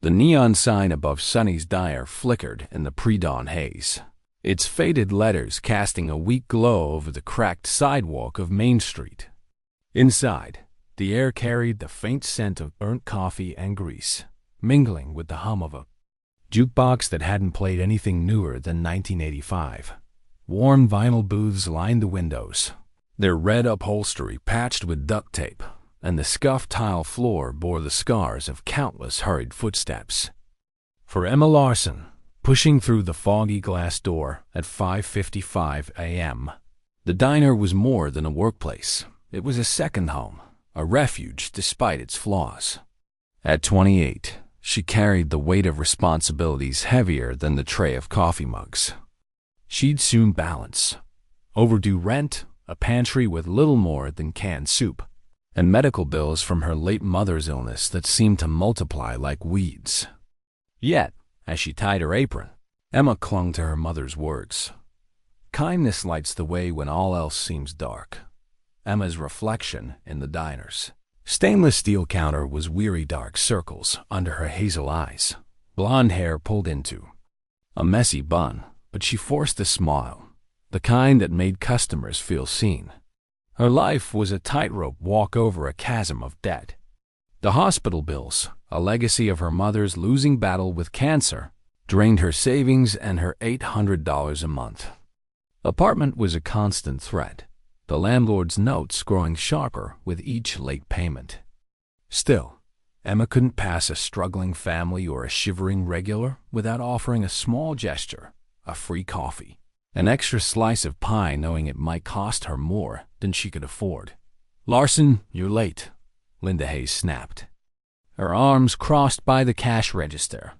The neon sign above Sonny's diner flickered in the pre-dawn haze, its faded letters casting a weak glow over the cracked sidewalk of Main Street. Inside, the air carried the faint scent of burnt coffee and grease, mingling with the hum of a jukebox that hadn't played anything newer than 1985. Worn vinyl booths lined the windows, their red upholstery patched with duct tape, and the scuffed tile floor bore the scars of countless hurried footsteps. For Emma Larson, pushing through the foggy glass door at 5:55 a.m., the diner was more than a workplace. It was a second home, a refuge despite its flaws. At 28, she carried the weight of responsibilities heavier than the tray of coffee mugs. She'd soon balance overdue rent, a pantry with little more than canned soup, and medical bills from her late mother's illness that seemed to multiply like weeds. Yet, as she tied her apron, Emma clung to her mother's words. Kindness lights the way when all else seems dark. Emma's reflection in the diner's stainless steel counter was weary dark circles under her hazel eyes, blonde hair pulled into a messy bun, but she forced a smile, the kind that made customers feel seen. Her life was a tightrope walk over a chasm of debt. The hospital bills, a legacy of her mother's losing battle with cancer, drained her savings and her $800 a month. Apartment was a constant threat, the landlord's notes growing sharper with each late payment. Still, Emma couldn't pass a struggling family or a shivering regular without offering a small gesture, a free coffee, an extra slice of pie knowing it might cost her more than she could afford. "Larson, you're late," Linda Hayes snapped. Her arms crossed by the cash register.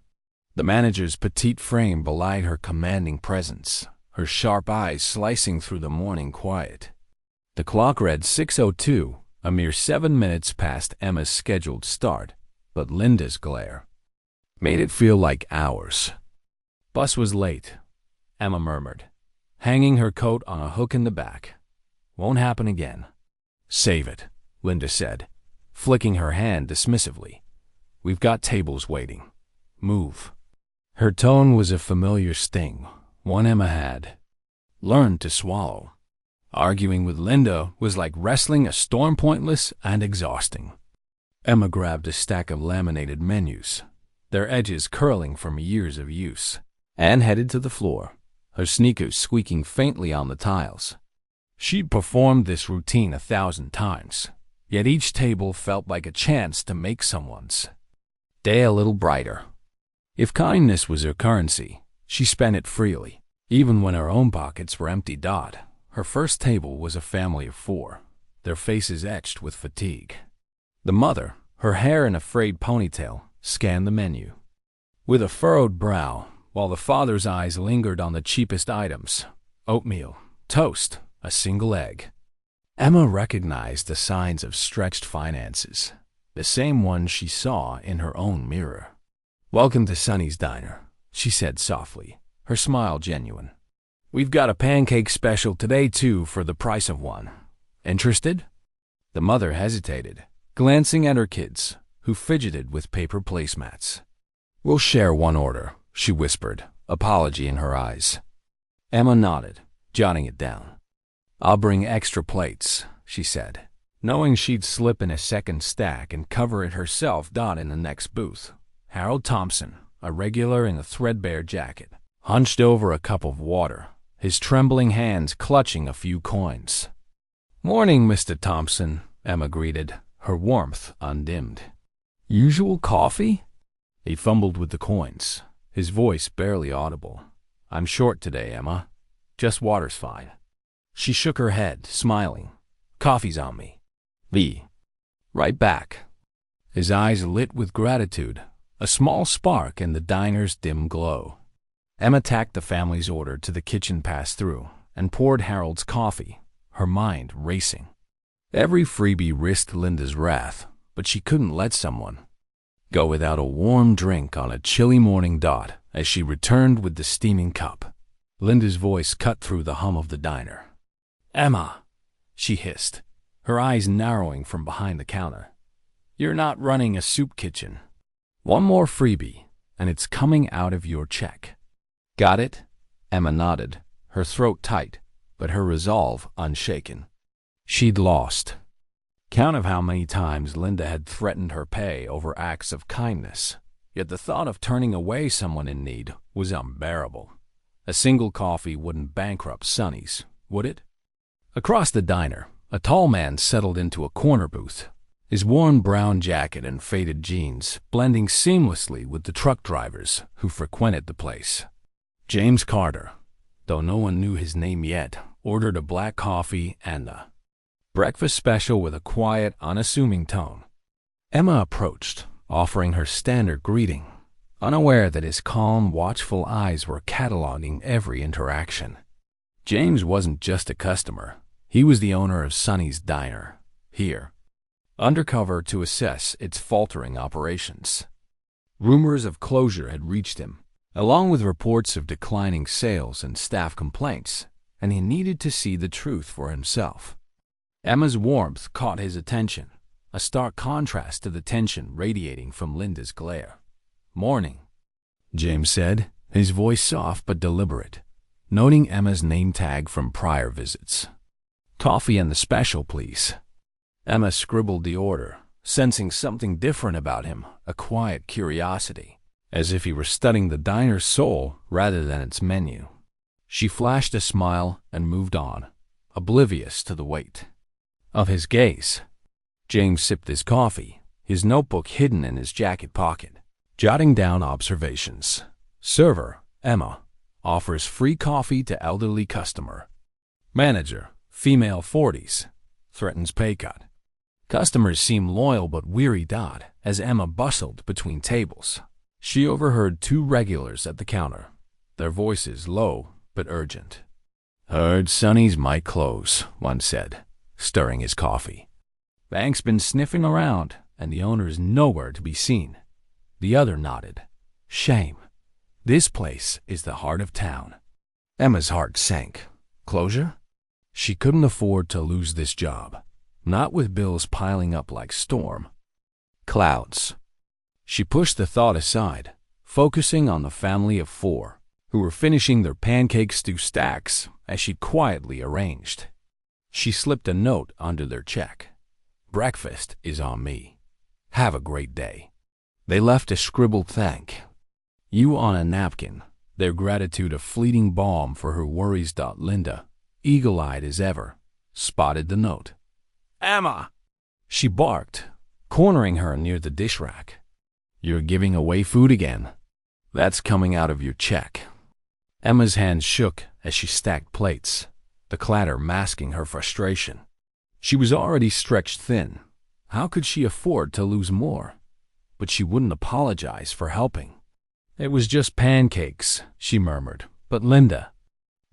The manager's petite frame belied her commanding presence, her sharp eyes slicing through the morning quiet. The clock read 6:02, a mere 7 minutes past Emma's scheduled start, but Linda's glare made it feel like hours. "Bus was late," Emma murmured, hanging her coat on a hook in the back. "Won't happen again." "Save it," Linda said, flicking her hand dismissively. "We've got tables waiting. Move." Her tone was a familiar sting, one Emma had learned to swallow. Arguing with Linda was like wrestling a storm, pointless and exhausting. Emma grabbed a stack of laminated menus, their edges curling from years of use, and headed to the floor, her sneakers squeaking faintly on the tiles. She'd performed this routine 1,000 times, yet each table felt like a chance to make someone's day a little brighter. If kindness was her currency, she spent it freely, even when her own pockets were empty. Her first table was a family of 4, their faces etched with fatigue. The mother, her hair in a frayed ponytail, scanned the menu with a furrowed brow, while the father's eyes lingered on the cheapest items: oatmeal, toast, a single egg. Emma recognized the signs of stretched finances, the same ones she saw in her own mirror. "Welcome to Sonny's Diner," she said softly, her smile genuine. "We've got a pancake special today, too, for the price of one. Interested?" The mother hesitated, glancing at her kids, who fidgeted with paper placemats. "We'll share one order," she whispered, apology in her eyes. Emma nodded, jotting it down. "I'll bring extra plates," she said, knowing she'd slip in a second stack and cover it herself. In the next booth, Harold Thompson, a regular in a threadbare jacket, hunched over a cup of water, his trembling hands clutching a few coins. "Morning, Mr. Thompson," Emma greeted, her warmth undimmed. "Usual coffee?" He fumbled with the coins, his voice barely audible. "I'm short today, Emma. Just water's fine." She shook her head, smiling. "Coffee's on me." Right back." His eyes lit with gratitude, a small spark in the diner's dim glow. Emma tacked the family's order to the kitchen pass-through and poured Harold's coffee, her mind racing. Every freebie risked Linda's wrath, but she couldn't let someone go without a warm drink on a chilly morning. As she returned with the steaming cup, Linda's voice cut through the hum of the diner. "Emma," she hissed, her eyes narrowing from behind the counter. "You're not running a soup kitchen." One more freebie, and it's coming out of your check. Got it? Emma nodded, her throat tight, but her resolve unshaken. She'd lost count of how many times Linda had threatened her pay over acts of kindness, yet the thought of turning away someone in need was unbearable. A single coffee wouldn't bankrupt Sonny's, would it? Across the diner, a tall man settled into a corner booth, his worn brown jacket and faded jeans blending seamlessly with the truck drivers who frequented the place. James Carter, though no one knew his name yet, ordered a black coffee and a breakfast special with a quiet, unassuming tone. Emma approached, offering her standard greeting, unaware that his calm, watchful eyes were cataloging every interaction. James wasn't just a customer. He was the owner of Sonny's Diner, here, undercover to assess its faltering operations. Rumors of closure had reached him, along with reports of declining sales and staff complaints, and he needed to see the truth for himself. Emma's warmth caught his attention, a stark contrast to the tension radiating from Linda's glare. "Morning," James said, his voice soft but deliberate, noting Emma's name tag from prior visits. "Coffee and the special, please." Emma scribbled the order, sensing something different about him, a quiet curiosity, as if he were studying the diner's soul rather than its menu. She flashed a smile and moved on, oblivious to the weight of his gaze. James sipped his coffee, his notebook hidden in his jacket pocket, jotting down observations. Server, Emma, offers free coffee to elderly customer. Manager, female 40s, threatens pay cut. Customers seem loyal but weary as Emma bustled between tables. She overheard two regulars at the counter, their voices low but urgent. "Heard Sonny's might close," one said, stirring his coffee. "Bank's been sniffing around, and the owner's nowhere to be seen." The other nodded. "Shame. This place is the heart of town." Emma's heart sank. Closure? She couldn't afford to lose this job, not with bills piling up like storm clouds. She pushed the thought aside, focusing on the family of four, who were finishing their pancake stew stacks as she'd quietly arranged. She slipped a note under their check. "Breakfast is on me. Have a great day." They left a scribbled thank you on a napkin, their gratitude a fleeting balm for her worries. Linda, eagle-eyed as ever, spotted the note. "Emma!" she barked, cornering her near the dish rack. "You're giving away food again. That's coming out of your check." Emma's hands shook as she stacked plates, the clatter masking her frustration. She was already stretched thin. How could she afford to lose more? But she wouldn't apologize for helping. "It was just pancakes," she murmured, but Linda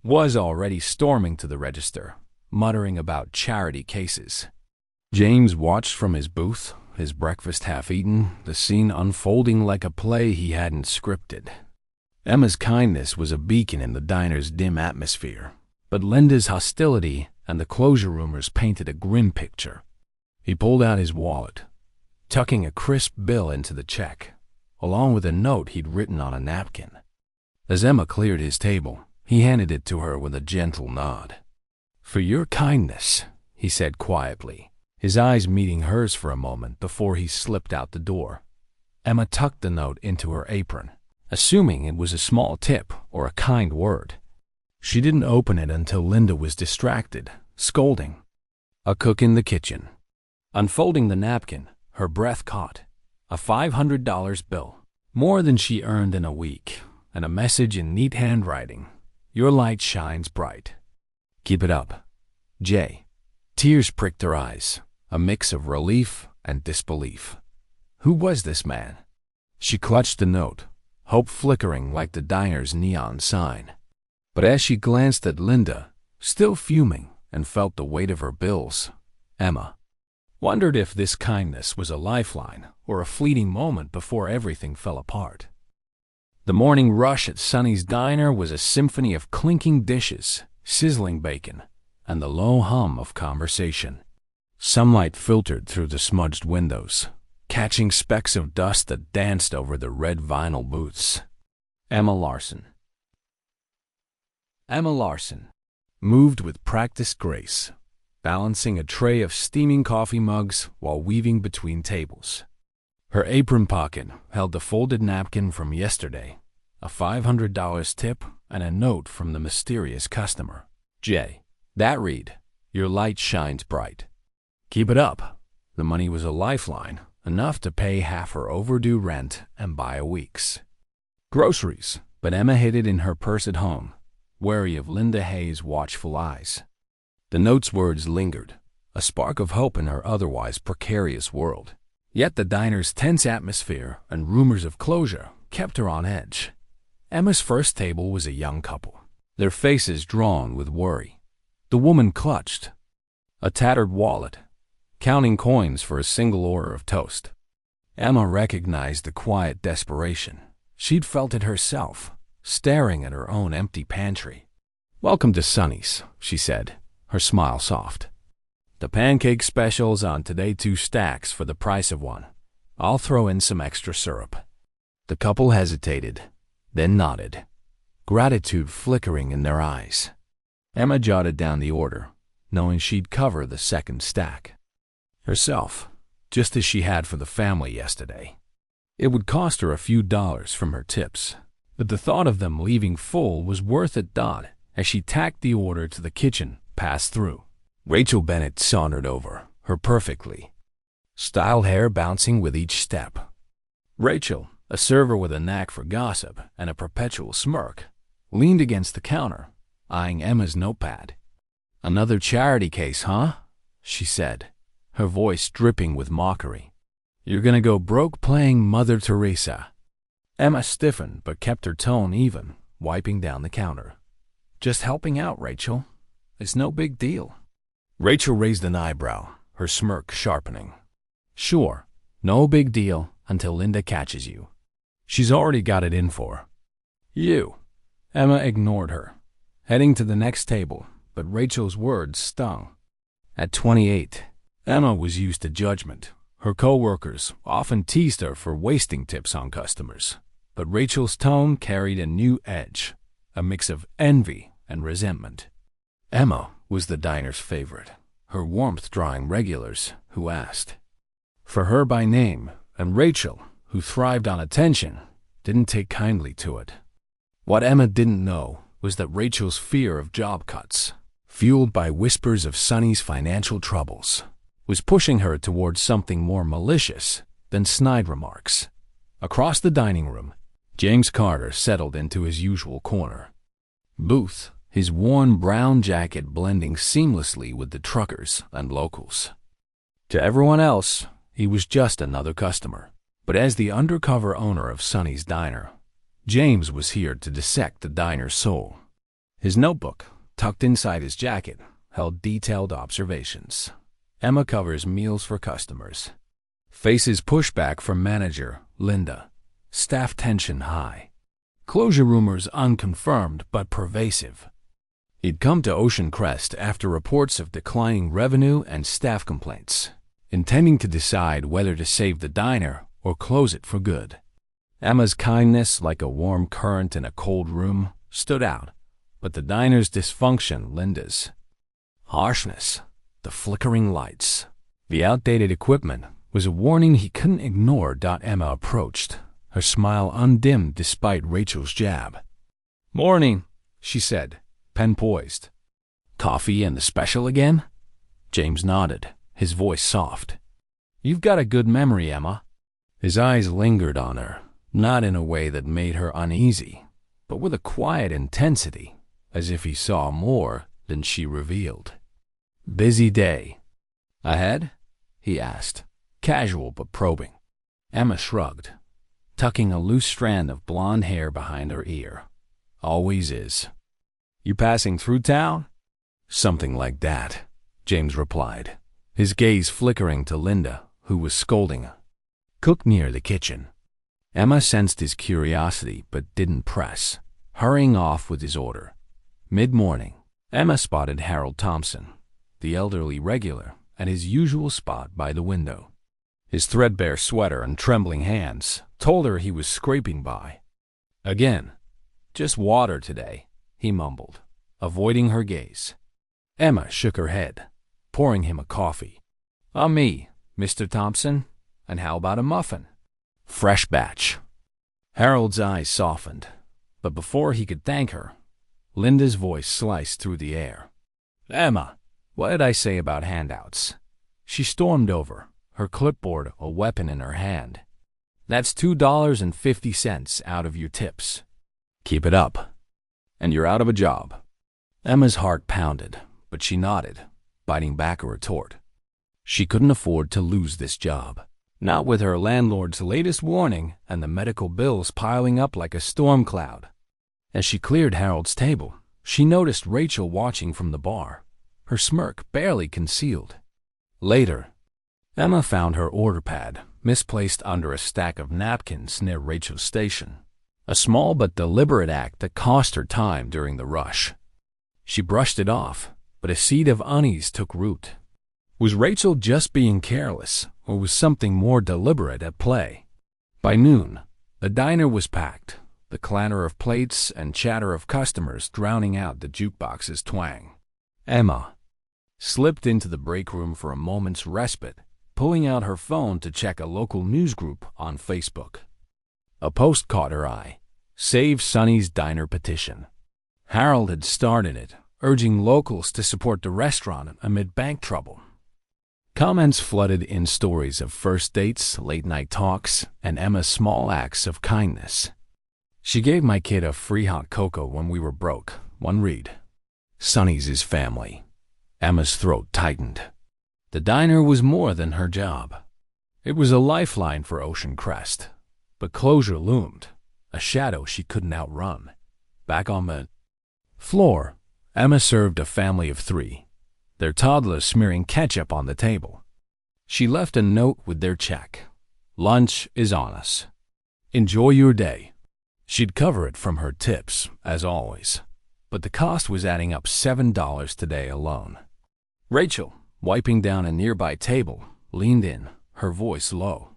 was already storming to the register, muttering about charity cases. James watched from his booth, his breakfast half-eaten, the scene unfolding like a play he hadn't scripted. Emma's kindness was a beacon in the diner's dim atmosphere, but Linda's hostility and the closure rumors painted a grim picture. He pulled out his wallet, tucking a crisp bill into the check, along with a note he'd written on a napkin. As Emma cleared his table, he handed it to her with a gentle nod. "For your kindness," he said quietly, his eyes meeting hers for a moment before he slipped out the door. Emma tucked the note into her apron, assuming it was a small tip or a kind word. She didn't open it until Linda was distracted, scolding. A cook in the kitchen. Unfolding the napkin, her breath caught. A $500 bill, more than she earned in a week, and a message in neat handwriting. "Your light shines bright. Keep it up. J." Tears pricked her eyes, a mix of relief and disbelief. Who was this man? She clutched the note, hope flickering like the diner's neon sign. But as she glanced at Linda, still fuming, and felt the weight of her bills, Emma wondered if this kindness was a lifeline or a fleeting moment before everything fell apart. The morning rush at Sonny's Diner was a symphony of clinking dishes, sizzling bacon, and the low hum of conversation. Sunlight filtered through the smudged windows, catching specks of dust that danced over the red vinyl booths. Emma Larson. Emma Larson moved with practiced grace, balancing a tray of steaming coffee mugs while weaving between tables. Her apron pocket held a folded napkin from yesterday, a $500 tip, and a note from the mysterious customer. Jay, that read, "Your light shines bright." Keep it up. The money was a lifeline, enough to pay half her overdue rent and buy a week's groceries, but Emma hid it in her purse at home, wary of Linda Hayes' watchful eyes. The note's words lingered, a spark of hope in her otherwise precarious world. Yet the diner's tense atmosphere and rumors of closure kept her on edge. Emma's first table was a young couple, their faces drawn with worry. The woman clutched a tattered wallet, counting coins for a single order of toast. Emma recognized the quiet desperation. She'd felt it herself, staring at her own empty pantry. "Welcome to Sonny's," she said, her smile soft. "The pancake special's on today, 2 stacks for the price of 1. I'll throw in some extra syrup." The couple hesitated, then nodded, gratitude flickering in their eyes. Emma jotted down the order, knowing she'd cover the second stack herself, just as she had for the family yesterday. It would cost her a few dollars from her tips, but the thought of them leaving full was worth it. As she tacked the order to the kitchen, passed through. Rachel Bennett sauntered over, her perfectly styled hair bouncing with each step. Rachel, a server with a knack for gossip and a perpetual smirk, leaned against the counter, eyeing Emma's notepad. "Another charity case, huh?" she said, her voice dripping with mockery. "You're gonna go broke playing Mother Teresa." Emma stiffened but kept her tone even, wiping down the counter. "Just helping out, Rachel. It's no big deal." Rachel raised an eyebrow, her smirk sharpening. "Sure, no big deal until Linda catches you. She's already got it in for you." Emma ignored her, heading to the next table, but Rachel's words stung. At 28, Emma was used to judgment. Her co-workers often teased her for wasting tips on customers, but Rachel's tone carried a new edge, a mix of envy and resentment. Emma was the diner's favorite, her warmth drawing regulars who asked for her by name, and Rachel, who thrived on attention, didn't take kindly to it. What Emma didn't know was that Rachel's fear of job cuts, fueled by whispers of Sonny's financial troubles, was pushing her towards something more malicious than snide remarks. Across the dining room, James Carter settled into his usual corner booth, his worn brown jacket blending seamlessly with the truckers and locals. To everyone else, he was just another customer. But as the undercover owner of Sonny's Diner, James was here to dissect the diner's soul. His notebook, tucked inside his jacket, held detailed observations. Emma covers meals for customers. Faces pushback from manager Linda. Staff tension high. Closure rumors unconfirmed but pervasive. He'd come to Ocean Crest after reports of declining revenue and staff complaints, intending to decide whether to save the diner or close it for good. Emma's kindness, like a warm current in a cold room, stood out, but the diner's dysfunction, Linda's harshness, the flickering lights, the outdated equipment, was a warning he couldn't ignore. Emma approached, her smile undimmed despite Rachel's jab. "Morning," she said, pen poised. "Coffee and the special again?" James nodded, his voice soft. "You've got a good memory, Emma." His eyes lingered on her, not in a way that made her uneasy, but with a quiet intensity, as if he saw more than she revealed. "Busy day ahead?" he asked, casual but probing. Emma shrugged, tucking a loose strand of blonde hair behind her ear. "Always is." "You passing through town?" "Something like that," James replied, his gaze flickering to Linda, who was scolding cook near the kitchen. Emma sensed his curiosity but didn't press, hurrying off with his order. Mid-morning, Emma spotted Harold Thompson, the elderly regular, at his usual spot by the window. His threadbare sweater and trembling hands told her he was scraping by. "Again, just water today," he mumbled, avoiding her gaze. Emma shook her head, pouring him a coffee. Me, Mr. Thompson. And how about a muffin?" "Fresh batch." Harold's eyes softened, but before he could thank her, Linda's voice sliced through the air. "Emma, what did I say about handouts?" She stormed over, her clipboard a weapon in her hand. "That's $2.50 out of your tips. Keep it up, and you're out of a job." Emma's heart pounded, but she nodded, biting back a retort. She couldn't afford to lose this job, not with her landlord's latest warning and the medical bills piling up like a storm cloud. As she cleared Harold's table, she noticed Rachel watching from the bar, her smirk barely concealed. Later, Emma found her order pad misplaced under a stack of napkins near Rachel's station, a small but deliberate act that cost her time during the rush. She brushed it off, but a seed of unease took root. Was Rachel just being careless, or was something more deliberate at play? By noon, the diner was packed, the clatter of plates and chatter of customers drowning out the jukebox's twang. Emma slipped into the break room for a moment's respite, pulling out her phone to check a local news group on Facebook. A post caught her eye: "Save Sonny's Diner petition." Harold had started it, urging locals to support the restaurant amid bank trouble. Comments flooded in stories of first dates, late-night talks, and Emma's small acts of kindness. "She gave my kid a free hot cocoa when we were broke," one read. "Sonny's his family." Emma's throat tightened. The diner was more than her job. It was a lifeline for Ocean Crest, but closure loomed, a shadow she couldn't outrun. Back on the floor, Emma served a family of 3, their toddler smearing ketchup on the table. She left a note with their check. "Lunch is on us. Enjoy your day." She'd cover it from her tips, as always, but the cost was adding up $7 today alone. Rachel, wiping down a nearby table, leaned in, her voice low.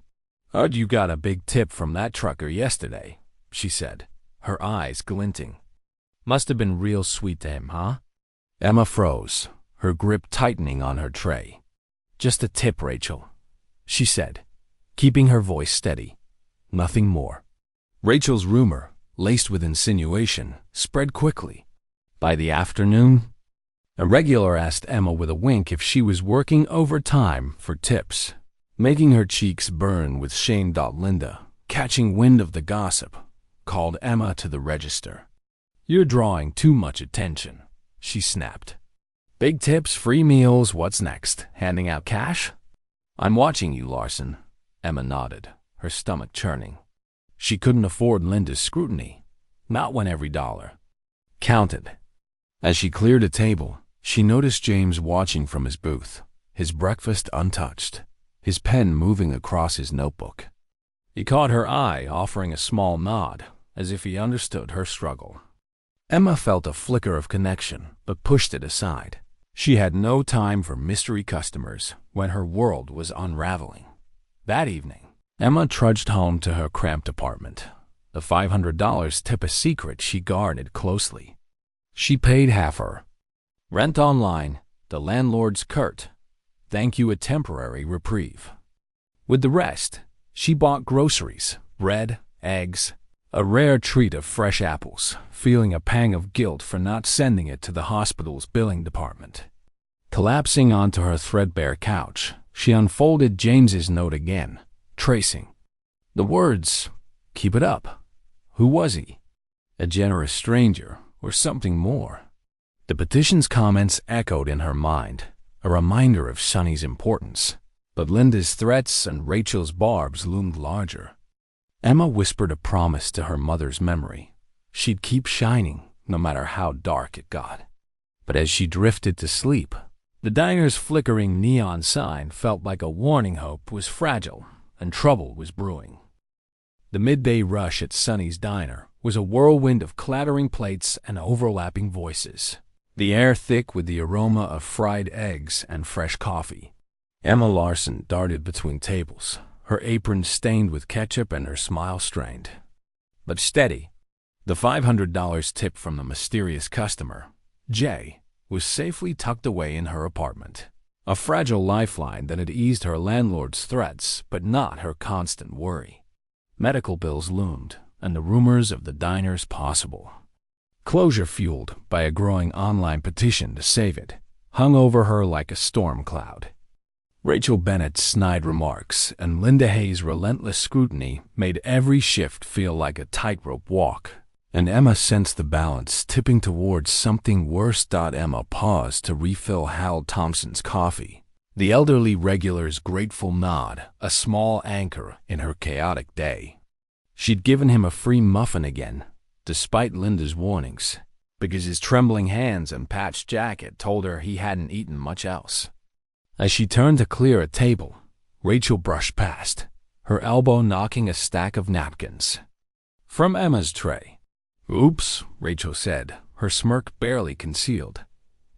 "Heard you got a big tip from that trucker yesterday," she said, her eyes glinting. "Must have been real sweet to him, huh?" Emma froze, her grip tightening on her tray. "Just a tip, Rachel," she said, keeping her voice steady. Nothing more. Rachel's rumor, laced with insinuation, spread quickly. By the afternoon, a regular asked Emma with a wink if she was working overtime for tips, making her cheeks burn with shame. Linda, catching wind of the gossip, called Emma to the register. "You're drawing too much attention," she snapped. "Big tips, free meals, what's next? Handing out cash?" "I'm watching you, Larson." Emma nodded, her stomach churning. She couldn't afford Linda's scrutiny, not when every dollar counted. As she cleared a table, she noticed James watching from his booth, his breakfast untouched, his pen moving across his notebook. He caught her eye, offering a small nod, as if he understood her struggle. Emma felt a flicker of connection, but pushed it aside. She had no time for mystery customers when her world was unraveling. That evening, Emma trudged home to her cramped apartment, the $500 tip a secret she guarded closely. She paid half her rent online, the landlord's curt "thank you" a temporary reprieve. With the rest, she bought groceries, bread, eggs, a rare treat of fresh apples, feeling a pang of guilt for not sending it to the hospital's billing department. Collapsing onto her threadbare couch, she unfolded James's note again, tracing the words, "Keep it up." Who was he? A generous stranger, or something more? The petition's comments echoed in her mind, a reminder of Sonny's importance, but Linda's threats and Rachel's barbs loomed larger. Emma whispered a promise to her mother's memory. She'd keep shining, no matter how dark it got. But as she drifted to sleep, the diner's flickering neon sign felt like a warning. Hope was fragile, and trouble was brewing. The midday rush at Sonny's Diner was a whirlwind of clattering plates and overlapping voices, the air thick with the aroma of fried eggs and fresh coffee. Emma Larson darted between tables, her apron stained with ketchup and her smile strained. But steady. The $500 tip from the mysterious customer, Jay, was safely tucked away in her apartment. A fragile lifeline that had eased her landlord's threats, but not her constant worry. Medical bills loomed, and the rumors of the diners possible. Closure fueled by a growing online petition to save it, hung over her like a storm cloud. Rachel Bennett's snide remarks and Linda Hayes' relentless scrutiny made every shift feel like a tightrope walk, and Emma sensed the balance tipping towards something worse. Emma paused to refill Hal Thompson's coffee, the elderly regular's grateful nod a small anchor in her chaotic day. She'd given him a free muffin again, despite Linda's warnings, because his trembling hands and patched jacket told her he hadn't eaten much else. As she turned to clear a table, Rachel brushed past, her elbow knocking a stack of napkins from Emma's tray. "Oops," Rachel said, her smirk barely concealed.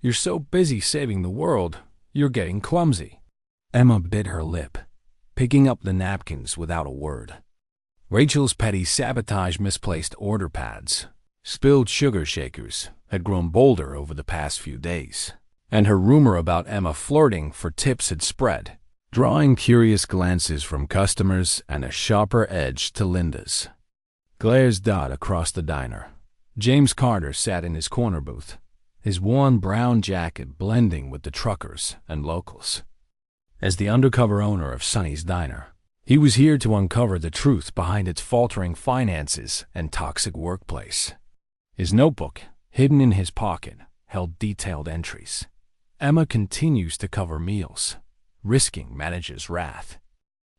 "You're so busy saving the world, you're getting clumsy." Emma bit her lip, picking up the napkins without a word. Rachel's petty sabotage, misplaced order pads, spilled sugar shakers, had grown bolder over the past few days, and her rumor about Emma flirting for tips had spread, drawing curious glances from customers and a sharper edge to Linda's. Glares dot across the diner. James Carter sat in his corner booth, his worn brown jacket blending with the truckers and locals. As the undercover owner of Sonny's Diner, he was here to uncover the truth behind its faltering finances and toxic workplace. His notebook, hidden in his pocket, held detailed entries. Emma continues to cover meals, risking manager's wrath.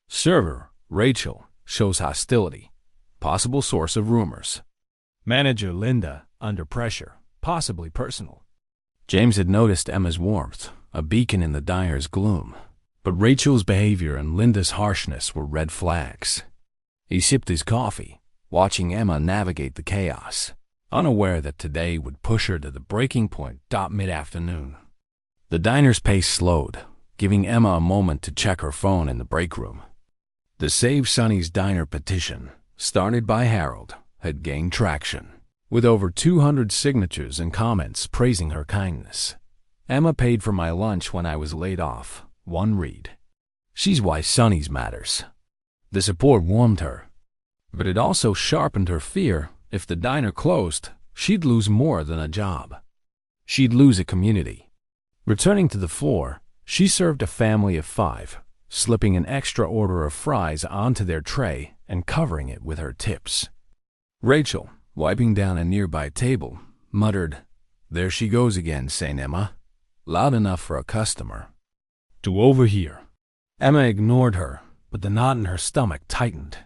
Server, Rachel, shows hostility, possible source of rumors. Manager Linda, under pressure, possibly personal. James had noticed Emma's warmth, a beacon in the diner's gloom, but Rachel's behavior and Linda's harshness were red flags. He sipped his coffee, watching Emma navigate the chaos, unaware that today would push her to the breaking point. Mid-afternoon. The diner's pace slowed, giving Emma a moment to check her phone in the break room. The Save Sonny's Diner petition, started by Harold, had gained traction, with over 200 signatures and comments praising her kindness. "Emma paid for my lunch when I was laid off," one read. "She's why Sonny's matters." The support warmed her, but it also sharpened her fear. If the diner closed, she'd lose more than a job. She'd lose a community. Returning to the floor, she served a family of 5, slipping an extra order of fries onto their tray and covering it with her tips. Rachel, wiping down a nearby table, muttered, "There she goes again, St. Emma," loud enough for a customer to overhear. Emma ignored her, but the knot in her stomach tightened.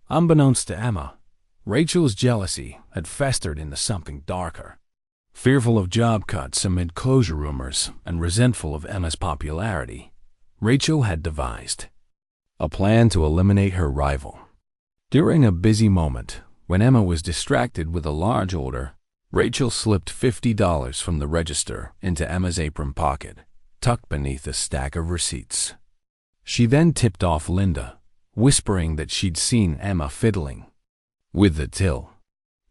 Unbeknownst to Emma, Rachel's jealousy had festered into something darker. Fearful of job cuts amid closure rumors and resentful of Emma's popularity, Rachel had devised a plan to eliminate her rival. During a busy moment, when Emma was distracted with a large order, Rachel slipped $50 from the register into Emma's apron pocket, tucked beneath a stack of receipts. She then tipped off Linda, whispering that she'd seen Emma fiddling with the till.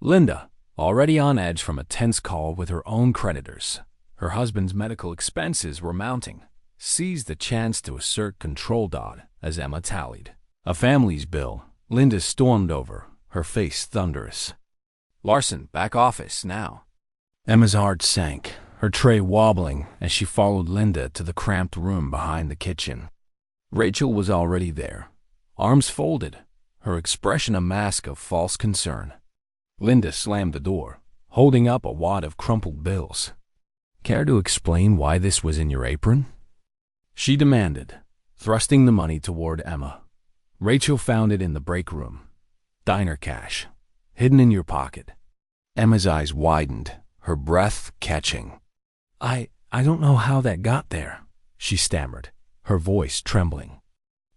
Linda, already on edge from a tense call with her own creditors, her husband's medical expenses were mounting, seized the chance to assert control. As Emma tallied a family's bill, Linda stormed over, her face thunderous. "Larson, back office, now." Emma's heart sank, her tray wobbling as she followed Linda to the cramped room behind the kitchen. Rachel was already there, arms folded, her expression a mask of false concern. Linda slammed the door, holding up a wad of crumpled bills. "Care to explain why this was in your apron?" she demanded, thrusting the money toward Emma. Rachel found it in the break room. "Diner cash, hidden in your pocket." Emma's eyes widened, her breath catching. I don't know how that got there," she stammered, her voice trembling.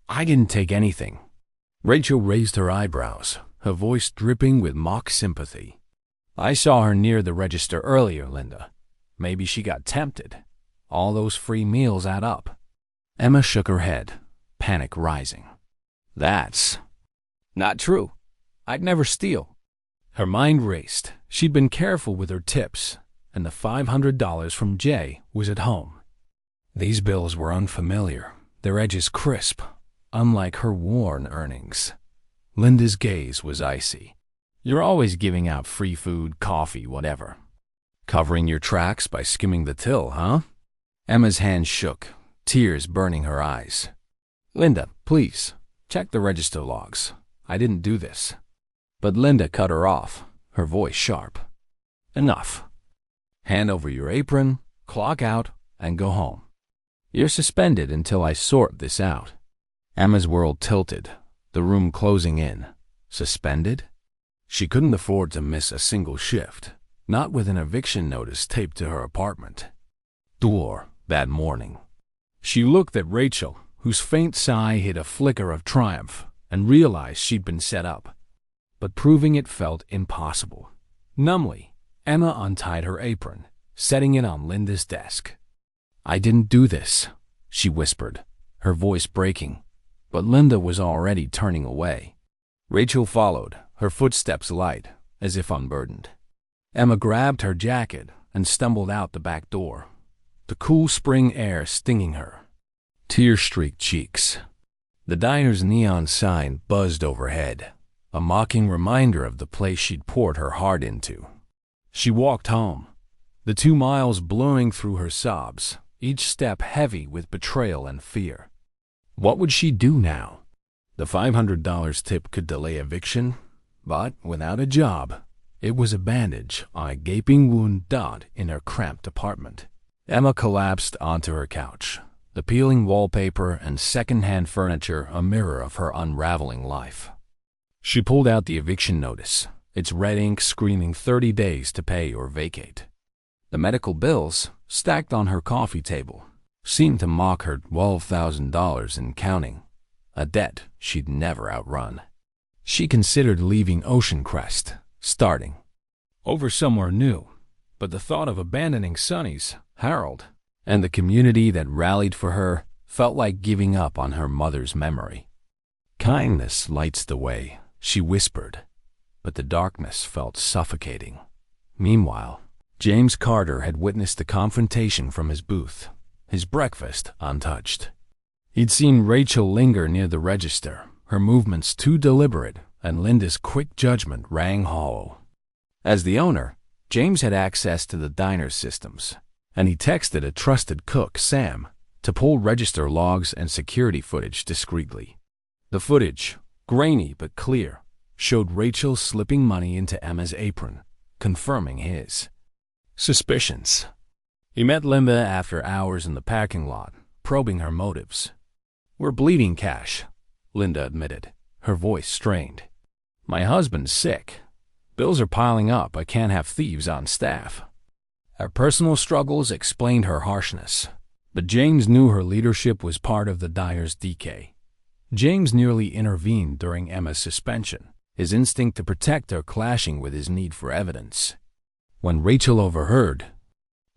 "I didn't take anything." Rachel raised her eyebrows, her voice dripping with mock sympathy. "I saw her near the register earlier, Linda. Maybe she got tempted. All those free meals add up." Emma shook her head, panic rising. That's not true. I'd never steal. Her mind raced. She'd been careful with her tips, and the $500 from Jay was at home. These bills were unfamiliar, their edges crisp, unlike her worn earnings. Linda's gaze was icy. You're always giving out free food, coffee, whatever. Covering your tracks by skimming the till, huh? Emma's hand shook, tears burning her eyes. Linda, please, check the register logs. I didn't do this. But Linda cut her off, her voice sharp. Enough. Hand over your apron, clock out, and go home. You're suspended until I sort this out. Emma's world tilted, the room closing in. Suspended? She couldn't afford to miss a single shift, not with an eviction notice taped to her apartment door that morning. She looked at Rachel, whose faint sigh hid a flicker of triumph, and realized she'd been set up. But proving it felt impossible. Numbly, Emma untied her apron, setting it on Linda's desk. I didn't do this, she whispered, her voice breaking, but Linda was already turning away. Rachel followed, her footsteps light, as if unburdened. Emma grabbed her jacket and stumbled out the back door, the cool spring air stinging her. Tear-streaked cheeks. The diner's neon sign buzzed overhead, a mocking reminder of the place she'd poured her heart into. She walked home, the 2 miles blowing through her sobs, each step heavy with betrayal and fear. What would she do now? The $500 tip could delay eviction, but without a job, it was a bandage on a gaping wound dot in her cramped apartment. Emma collapsed onto her couch, the peeling wallpaper and second-hand furniture a mirror of her unraveling life. She pulled out the eviction notice, its red ink screaming 30 days to pay or vacate. The medical bills, stacked on her coffee table, seemed to mock her $12,000 and counting, a debt she'd never outrun. She considered leaving Ocean Crest, starting over somewhere new, but the thought of abandoning Sonny's, Harold, and the community that rallied for her felt like giving up on her mother's memory. Kindness lights the way, she whispered, but the darkness felt suffocating. Meanwhile, James Carter had witnessed the confrontation from his booth, his breakfast untouched. He'd seen Rachel linger near the register, her movements too deliberate, and Linda's quick judgment rang hollow. As the owner, James had access to the diner's systems, and he texted a trusted cook, Sam, to pull register logs and security footage discreetly. The footage, grainy but clear, showed Rachel slipping money into Emma's apron, confirming his suspicions. He met Linda after hours in the parking lot, probing her motives. We're bleeding cash, Linda admitted, her voice strained. My husband's sick. Bills are piling up. I can't have thieves on staff. Her personal struggles explained her harshness, but James knew her leadership was part of the diner's decay. James nearly intervened during Emma's suspension, his instinct to protect her clashing with his need for evidence. When Rachel overheard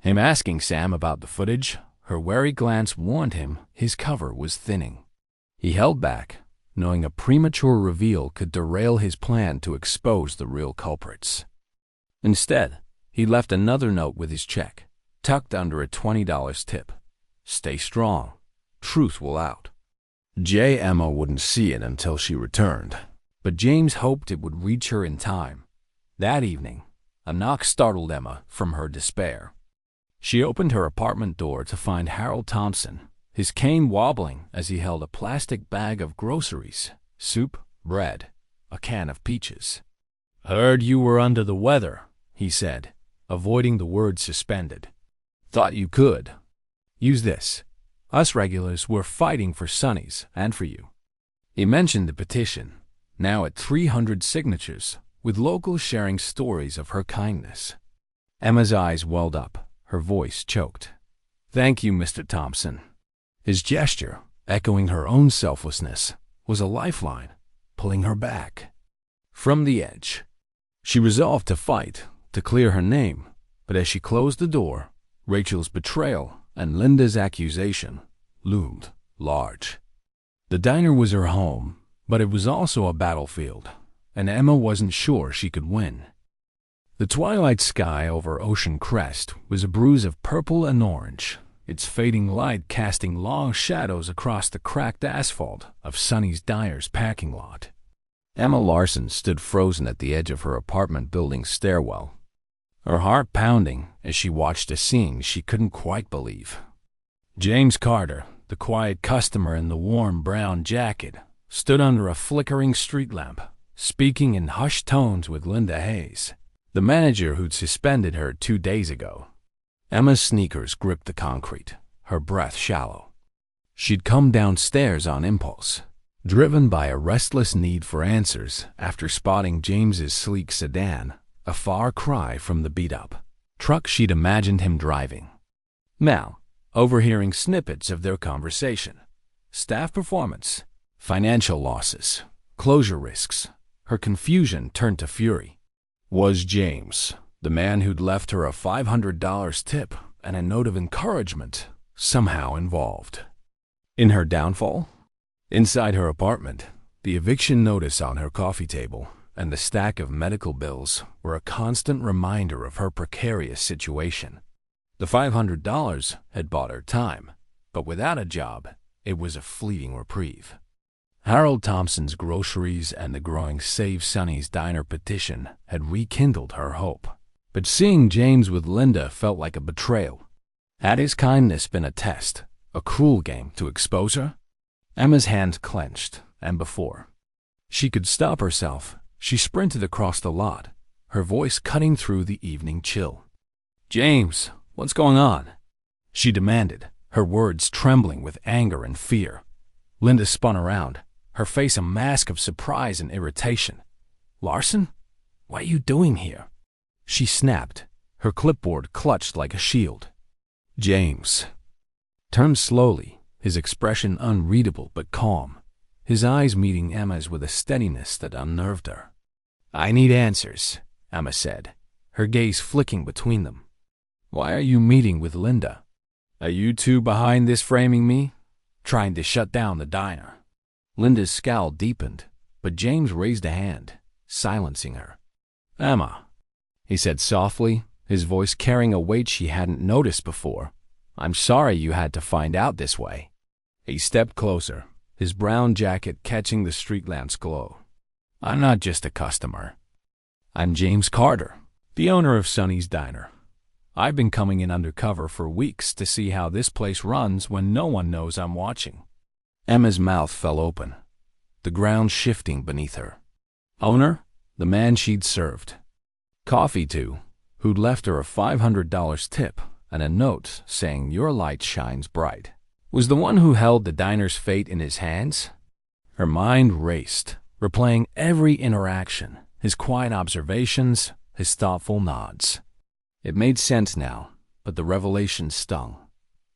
him asking Sam about the footage, her wary glance warned him his cover was thinning. He held back, knowing a premature reveal could derail his plan to expose the real culprits. Instead, he left another note with his check, tucked under a $20 tip. Stay strong. Truth will out. Emma wouldn't see it until she returned, but James hoped it would reach her in time. That evening, a knock startled Emma from her despair. She opened her apartment door to find Harold Thompson, his cane wobbling as he held a plastic bag of groceries, soup, bread, a can of peaches. Heard you were under the weather, he said, avoiding the word suspended. Thought you could. Use this. Us regulars were fighting for Sonny's and for you. He mentioned the petition, now at 300 signatures, with locals sharing stories of her kindness. Emma's eyes welled up, her voice choked. Thank you, Mr. Thompson. His gesture, echoing her own selflessness, was a lifeline, pulling her back. From the edge, she resolved to fight, to clear her name, but as she closed the door, Rachel's betrayal and Linda's accusation loomed large. The diner was her home, but it was also a battlefield, and Emma wasn't sure she could win. The twilight sky over Ocean Crest was a bruise of purple and orange, its fading light casting long shadows across the cracked asphalt of Sonny's Diner's parking lot. Emma Larson stood frozen at the edge of her apartment building's stairwell, her heart pounding as she watched a scene she couldn't quite believe. James Carter, the quiet customer in the warm brown jacket, stood under a flickering street lamp, speaking in hushed tones with Linda Hayes, the manager who'd suspended her 2 days ago. Emma's sneakers gripped the concrete, her breath shallow. She'd come downstairs on impulse, driven by a restless need for answers after spotting James's sleek sedan, a far cry from the beat-up truck she'd imagined him driving. Now, overhearing snippets of their conversation, staff performance, financial losses, closure risks, her confusion turned to fury. Was James, the man who'd left her a $500 tip and a note of encouragement, somehow involved in her downfall? Inside her apartment, the eviction notice on her coffee table and the stack of medical bills were a constant reminder of her precarious situation. The $500 had bought her time, but without a job, it was a fleeting reprieve. Harold Thompson's groceries and the growing Save Sonny's Diner petition had rekindled her hope. But seeing James with Linda felt like a betrayal. Had his kindness been a test, a cruel game to expose her? Emma's hands clenched, and before she could stop herself, she sprinted across the lot, her voice cutting through the evening chill. "James, what's going on?" she demanded, her words trembling with anger and fear. Linda spun around, her face a mask of surprise and irritation. "Larson? What are you doing here?" she snapped, her clipboard clutched like a shield. James turned slowly, his expression unreadable but calm, his eyes meeting Emma's with a steadiness that unnerved her. "I need answers," Emma said, her gaze flicking between them. "Why are you meeting with Linda? Are you two behind this framing me? Trying to shut down the diner?" Linda's scowl deepened, but James raised a hand, silencing her. "Emma," he said softly, his voice carrying a weight she hadn't noticed before, "I'm sorry you had to find out this way." He stepped closer, his brown jacket catching the street lamp's glow. "I'm not just a customer. I'm James Carter, the owner of Sonny's Diner. I've been coming in undercover for weeks to see how this place runs when no one knows I'm watching." Emma's mouth fell open, the ground shifting beneath her. Owner? The man she'd served coffee to, who'd left her a $500 tip and a note saying "Your light shines bright," was the one who held the diner's fate in his hands? Her mind raced, replaying every interaction, his quiet observations, his thoughtful nods. It made sense now, but the revelation stung.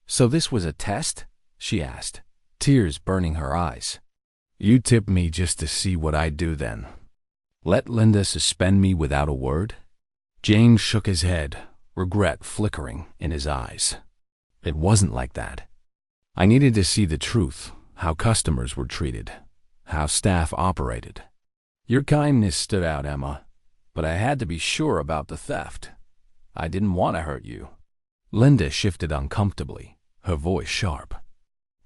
"So this was a test?" she asked, tears burning her eyes. "You tipped me just to see what I'd do then. Let Linda suspend me without a word?" James shook his head, regret flickering in his eyes. "It wasn't like that. I needed to see the truth, how customers were treated, how staff operated. Your kindness stood out, Emma, but I had to be sure about the theft. I didn't want to hurt you." Linda shifted uncomfortably, her voice sharp.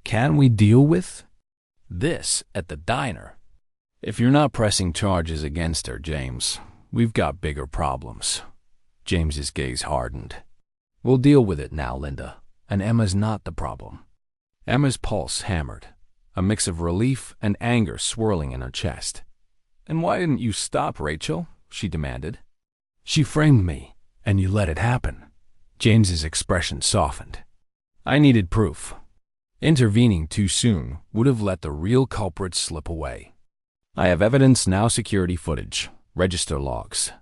"Can we deal with this at the diner? If you're not pressing charges against her, James, we've got bigger problems." James's gaze hardened. "We'll deal with it now, Linda, and Emma's not the problem." Emma's pulse hammered, a mix of relief and anger swirling in her chest. "And why didn't you stop, Rachel?" she demanded. "She framed me, and you let it happen." James's expression softened. "I needed proof. Intervening too soon would have let the real culprit slip away. I have evidence now, security footage, register logs.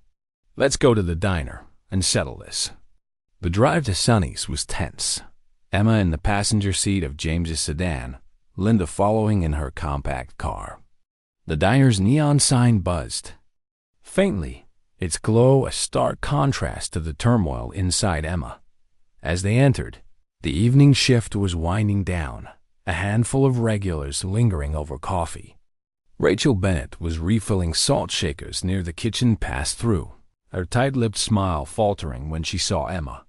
Let's go to the diner and settle this." The drive to Sonny's was tense. Emma in the passenger seat of James's sedan, Linda following in her compact car. The diner's neon sign buzzed faintly, its glow a stark contrast to the turmoil inside Emma. As they entered, the evening shift was winding down, a handful of regulars lingering over coffee. Rachel Bennett was refilling salt shakers near the kitchen pass-through, her tight-lipped smile faltering when she saw Emma.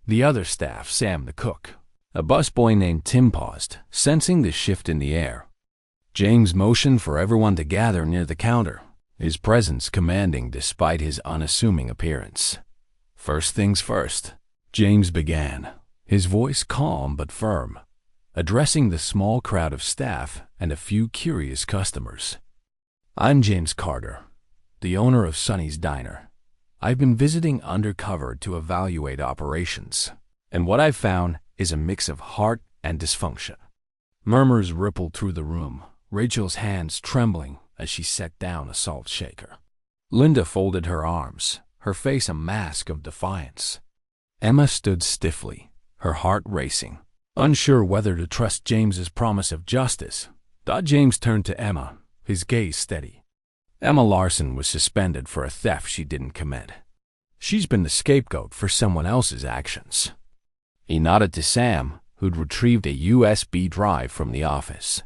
The other staff, Sam the cook, a busboy named Tim, paused, sensing the shift in the air. James motioned for everyone to gather near the counter, his presence commanding despite his unassuming appearance. "First things first," James began, his voice calm but firm, addressing the small crowd of staff and a few curious customers. "I'm James Carter, the owner of Sonny's Diner. I've been visiting Undercover to evaluate operations, and what I've found is a mix of heart and dysfunction." Murmurs rippled through the room, Rachel's hands trembling as she set down a salt shaker. Linda folded her arms, her face a mask of defiance. Emma stood stiffly, her heart racing, unsure whether to trust James's promise of justice. James turned to Emma, his gaze steady. Emma Larson was suspended for a theft she didn't commit. She's been the scapegoat for someone else's actions. He nodded to Sam, who'd retrieved a USB drive from the office.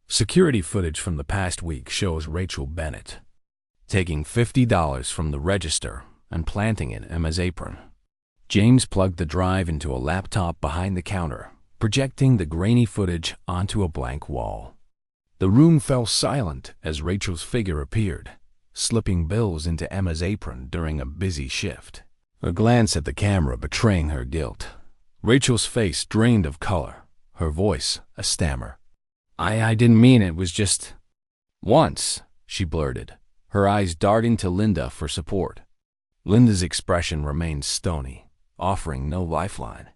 Security footage from the past week shows Rachel Bennett taking $50 from the register and planting it in Emma's apron. James plugged the drive into a laptop behind the counter, projecting the grainy footage onto a blank wall. The room fell silent as Rachel's figure appeared, slipping bills into Emma's apron during a busy shift, a glance at the camera betraying her guilt. Rachel's face drained of color, her voice a stammer. I didn't mean it was just once," she blurted, her eyes darting to Linda for support. Linda's expression remained stony, offering no lifeline.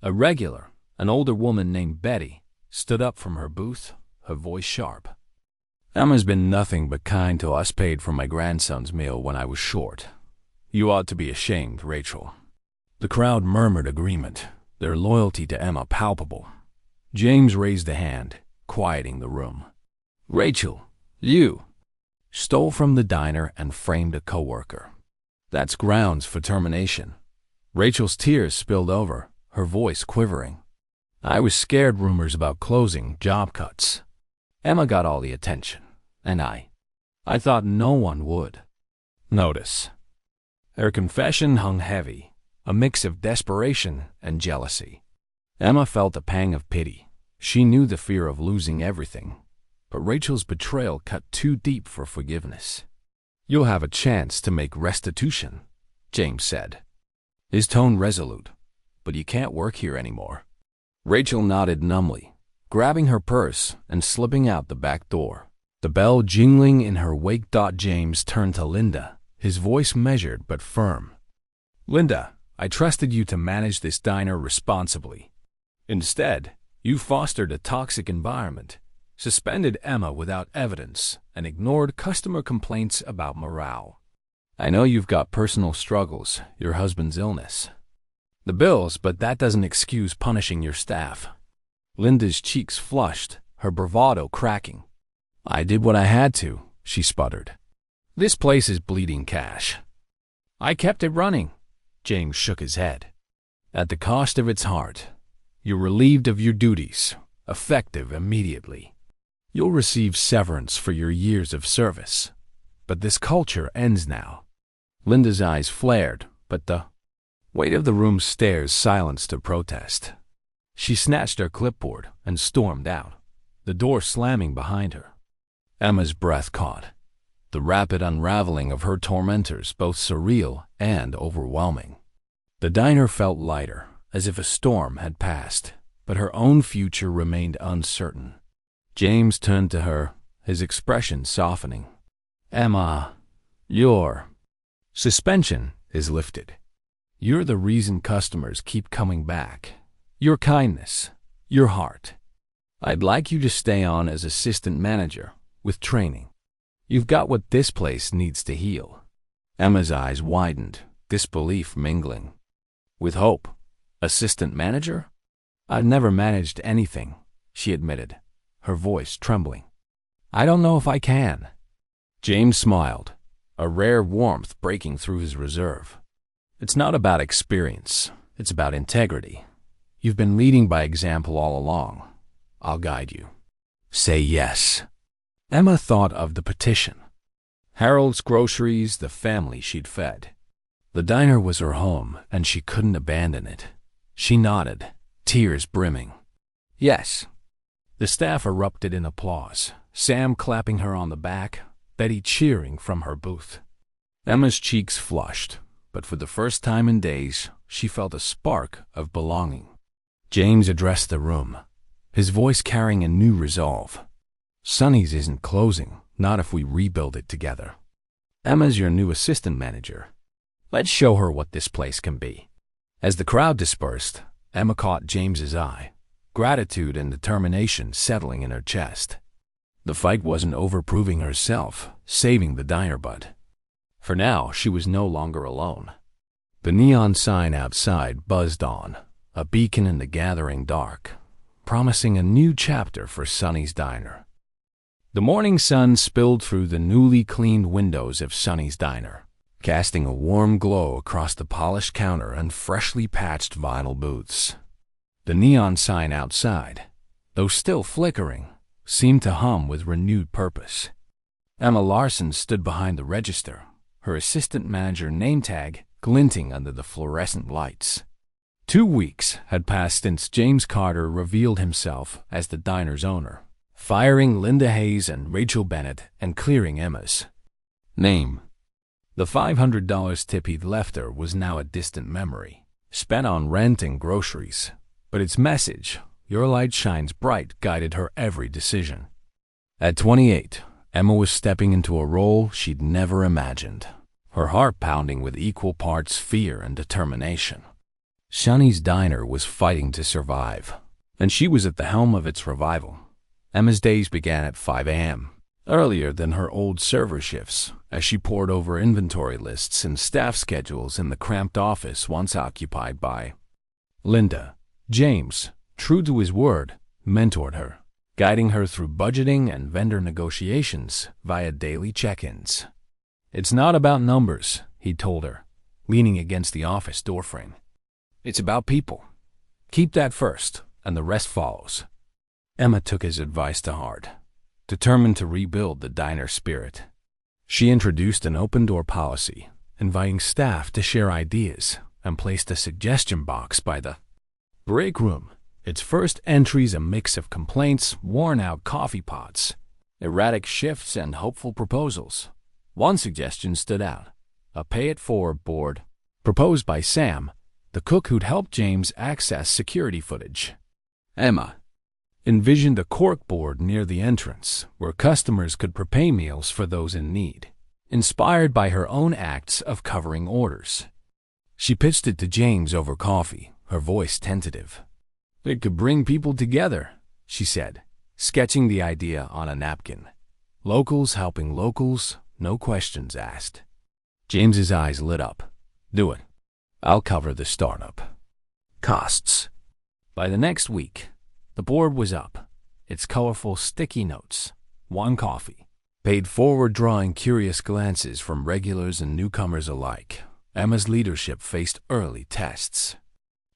A regular, an older woman named Betty, stood up from her booth, her voice sharp. "Emma's been nothing but kind to us, paid for my grandson's meal when I was short. You ought to be ashamed, Rachel." The crowd murmured agreement, their loyalty to Emma palpable. James raised a hand, quieting the room. "Rachel, you stole from the diner and framed a coworker. That's grounds for termination." Rachel's tears spilled over, her voice quivering. "I was scared rumors about closing, job cuts. Emma got all the attention, and I thought no one would notice." Her confession hung heavy, a mix of desperation and jealousy. Emma felt a pang of pity. She knew the fear of losing everything, but Rachel's betrayal cut too deep for forgiveness. "You'll have a chance to make restitution," James said, his tone resolute, "but you can't work here anymore." Rachel nodded numbly, grabbing her purse and slipping out the back door, the bell jingling in her wake. James turned to Linda, his voice measured but firm. "Linda, I trusted you to manage this diner responsibly. Instead, you fostered a toxic environment, suspended Emma without evidence, and ignored customer complaints about morale. I know you've got personal struggles, your husband's illness, the bills, but that doesn't excuse punishing your staff." Linda's cheeks flushed, her bravado cracking. "I did what I had to," she sputtered. "This place is bleeding cash. I kept it running." James shook his head. "At the cost of its heart. You're relieved of your duties, effective immediately. You'll receive severance for your years of service. But this culture ends now." Linda's eyes flared, but the weight of the room's stairs silenced her protest. She snatched her clipboard and stormed out, the door slamming behind her. Emma's breath caught, the rapid unraveling of her tormentors both surreal and overwhelming. The diner felt lighter, as if a storm had passed, but her own future remained uncertain. James turned to her, his expression softening. "Emma, your suspension is lifted. You're the reason customers keep coming back. Your kindness, your heart. I'd like you to stay on as assistant manager, with training. You've got what this place needs to heal." Emma's eyes widened, disbelief mingling. "With hope? Assistant manager?" "I've never managed anything," she admitted, her voice trembling. "I don't know if I can." James smiled, a rare warmth breaking through his reserve. "It's not about experience, it's about integrity. You've been leading by example all along. I'll guide you. Say yes. Emma thought of the petition. Harold's Groceries, the family she'd fed. The diner was her home, and she couldn't abandon it. She nodded, tears brimming. Yes. The staff erupted in applause, Sam clapping her on the back, Betty cheering from her booth. Emma's cheeks flushed, but for the first time in days, she felt a spark of belonging. James addressed the room, his voice carrying a new resolve. Sonny's isn't closing, not if we rebuild it together. Emma's your new assistant manager. Let's show her what this place can be. As the crowd dispersed, Emma caught James's eye, gratitude and determination settling in her chest. The fight wasn't over proving herself, saving the diner bud. For now, she was no longer alone. The neon sign outside buzzed on, a beacon in the gathering dark, promising a new chapter for Sonny's Diner. The morning sun spilled through the newly cleaned windows of Sonny's Diner, casting a warm glow across the polished counter and freshly patched vinyl booths. The neon sign outside, though still flickering, seemed to hum with renewed purpose. Emma Larson stood behind the register, her assistant manager name tag glinting under the fluorescent lights. 2 weeks had passed since James Carter revealed himself as the diner's owner, firing Linda Hayes and Rachel Bennett and clearing Emma's name. The $500 tip he'd left her was now a distant memory, spent on rent and groceries, but its message, "Your light shines bright," guided her every decision. At 28, Emma was stepping into a role she'd never imagined, her heart pounding with equal parts fear and determination. Sonny's Diner was fighting to survive, and she was at the helm of its revival. Emma's days began at 5 a.m., earlier than her old server shifts, as she pored over inventory lists and staff schedules in the cramped office once occupied by Linda. James, true to his word, mentored her, guiding her through budgeting and vendor negotiations via daily check-ins. "It's not about numbers," he told her, leaning against the office doorframe. "It's about people. Keep that first, and the rest follows." Emma took his advice to heart, determined to rebuild the diner spirit. She introduced an open-door policy, inviting staff to share ideas, and placed a suggestion box by the break room. Its first entries a mix of complaints, worn-out coffee pots, erratic shifts, and hopeful proposals. One suggestion stood out, a pay-it-forward board, proposed by Sam, the cook who'd helped James access security footage. Emma envisioned a cork board near the entrance where customers could prepay meals for those in need, inspired by her own acts of covering orders. She pitched it to James over coffee, her voice tentative. "It could bring people together," she said, sketching the idea on a napkin. "Locals helping locals, no questions asked." James's eyes lit up. "Do it. I'll cover the startup costs." By the next week, the board was up, its colorful sticky notes, one coffee, paid forward drawing curious glances from regulars and newcomers alike. Emma's leadership faced early tests.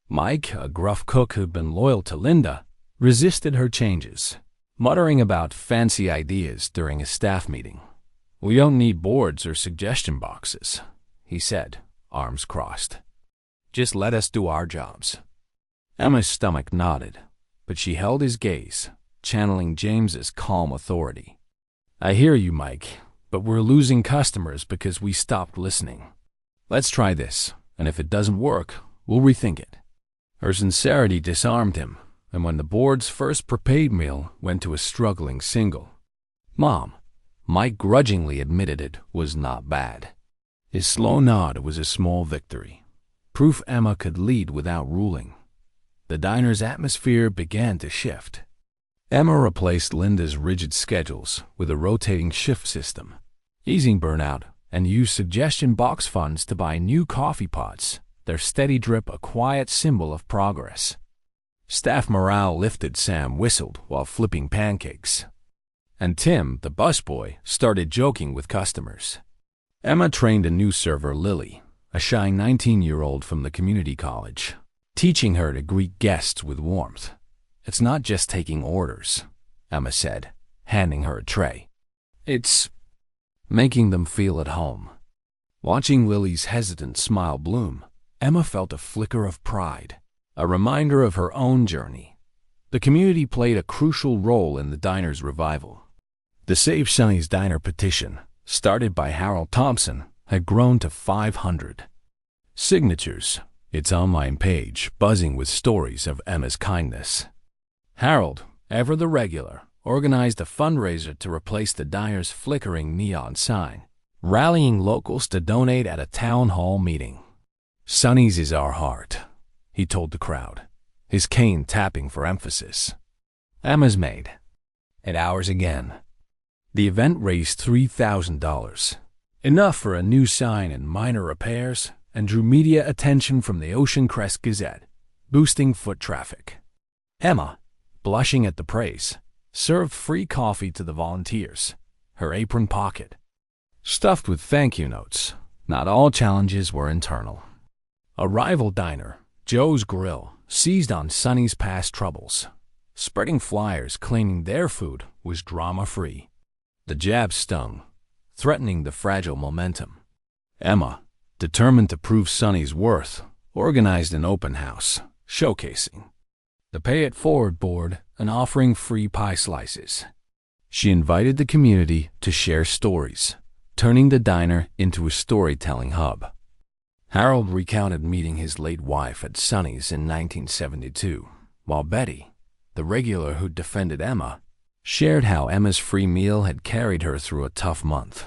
Mike, a gruff cook who'd been loyal to Linda, resisted her changes, muttering about fancy ideas during a staff meeting. "We don't need boards or suggestion boxes," he said, arms crossed. "Just let us do our jobs." Emma's stomach nodded, but she held his gaze, channeling James's calm authority. "I hear you, Mike, but we're losing customers because we stopped listening. Let's try this, and if it doesn't work, we'll rethink it." Her sincerity disarmed him, and when the board's first prepaid meal went to a struggling single, "Mom," Mike grudgingly admitted it was not bad. His slow nod was a small victory, proof Emma could lead without ruling. The diner's atmosphere began to shift. Emma replaced Linda's rigid schedules with a rotating shift system, easing burnout, and used suggestion box funds to buy new coffee pots, their steady drip a quiet symbol of progress. Staff morale lifted. Sam whistled while flipping pancakes, and Tim, the busboy, started joking with customers. Emma trained a new server, Lily, a shy 19-year-old from the community college, teaching her to greet guests with warmth. It's not just taking orders, Emma said, handing her a tray. It's making them feel at home. Watching Lily's hesitant smile bloom, Emma felt a flicker of pride, a reminder of her own journey. The community played a crucial role in the diner's revival. The Save Sonny's Diner petition, started by Harold Thompson, had grown to 500 signatures, its online page buzzing with stories of Emma's kindness. Harold, ever the regular, organized a fundraiser to replace the diner's flickering neon sign, rallying locals to donate at a town hall meeting. "Sonny's is our heart," he told the crowd, his cane tapping for emphasis. Emma's made it ours again. The event raised $3,000, enough for a new sign and minor repairs, and drew media attention from the Ocean Crest Gazette, boosting foot traffic. Emma, blushing at the praise, served free coffee to the volunteers, her apron pocket stuffed with thank you notes. Not all challenges were internal. A rival diner, Joe's Grill, seized on Sonny's past troubles, spreading flyers claiming their food was drama-free. The jab stung, threatening the fragile momentum. Emma, determined to prove Sonny's worth, organized an open house, showcasing the Pay It Forward board and offering free pie slices. She invited the community to share stories, turning the diner into a storytelling hub. Harold recounted meeting his late wife at Sonny's in 1972, while Betty, the regular who defended Emma, shared how Emma's free meal had carried her through a tough month.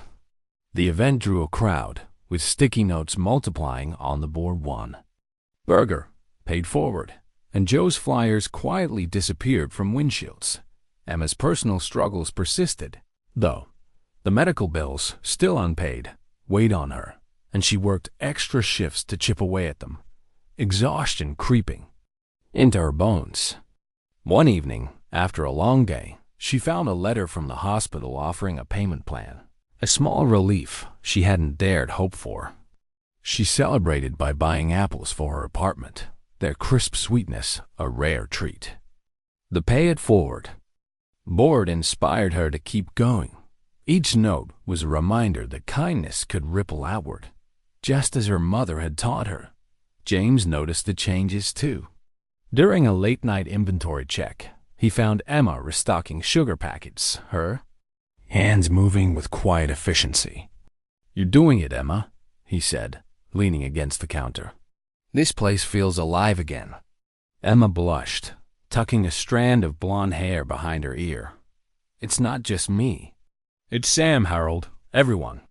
The event drew a crowd, with sticky notes multiplying on the board. One burger, paid forward, and Joe's flyers quietly disappeared from windshields. Emma's personal struggles persisted, though. The medical bills, still unpaid, weighed on her, and she worked extra shifts to chip away at them, exhaustion creeping into her bones. One evening, after a long day, she found a letter from the hospital offering a payment plan, a small relief she hadn't dared hope for. She celebrated by buying apples for her apartment, their crisp sweetness a rare treat. The Pay It Forward board inspired her to keep going. Each note was a reminder that kindness could ripple outward, just as her mother had taught her. James noticed the changes too. During a late-night inventory check, he found Emma restocking sugar packets, her hands moving with quiet efficiency. "You're doing it, Emma," he said, leaning against the counter. "This place feels alive again." Emma blushed, tucking a strand of blonde hair behind her ear. "It's not just me. It's Sam, Harold, everyone.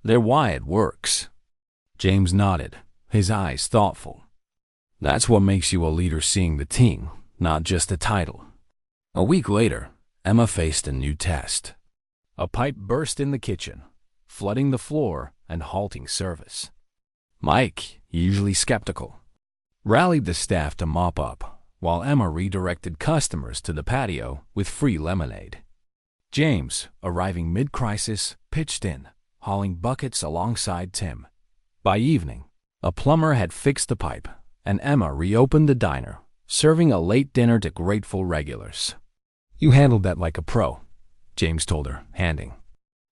They're why it works." James nodded, his eyes thoughtful. "That's what makes you a leader, seeing the team, not just a title." A week later, Emma faced a new test. A pipe burst in the kitchen, flooding the floor and halting service. Mike, usually skeptical, rallied the staff to mop up, while Emma redirected customers to the patio with free lemonade. James, arriving mid-crisis, pitched in, hauling buckets alongside Tim. By evening, a plumber had fixed the pipe, and Emma reopened the diner, serving a late dinner to grateful regulars. "You handled that like a pro," James told her, handing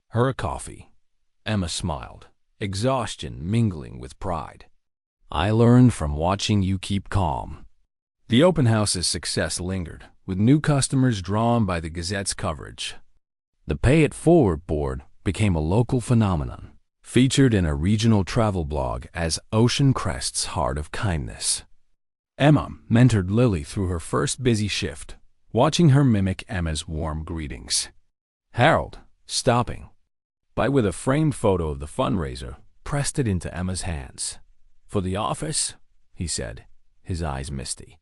her a coffee. Emma smiled, exhaustion mingling with pride. "I learned from watching you keep calm." The open house's success lingered, with new customers drawn by the Gazette's coverage. The Pay It Forward board became a local phenomenon, featured in a regional travel blog as Ocean Crest's Heart of Kindness. Emma mentored Lily through her first busy shift, watching her mimic Emma's warm greetings. Harold, stopping by with a framed photo of the fundraiser, pressed it into Emma's hands. "For the office," he said, his eyes misty.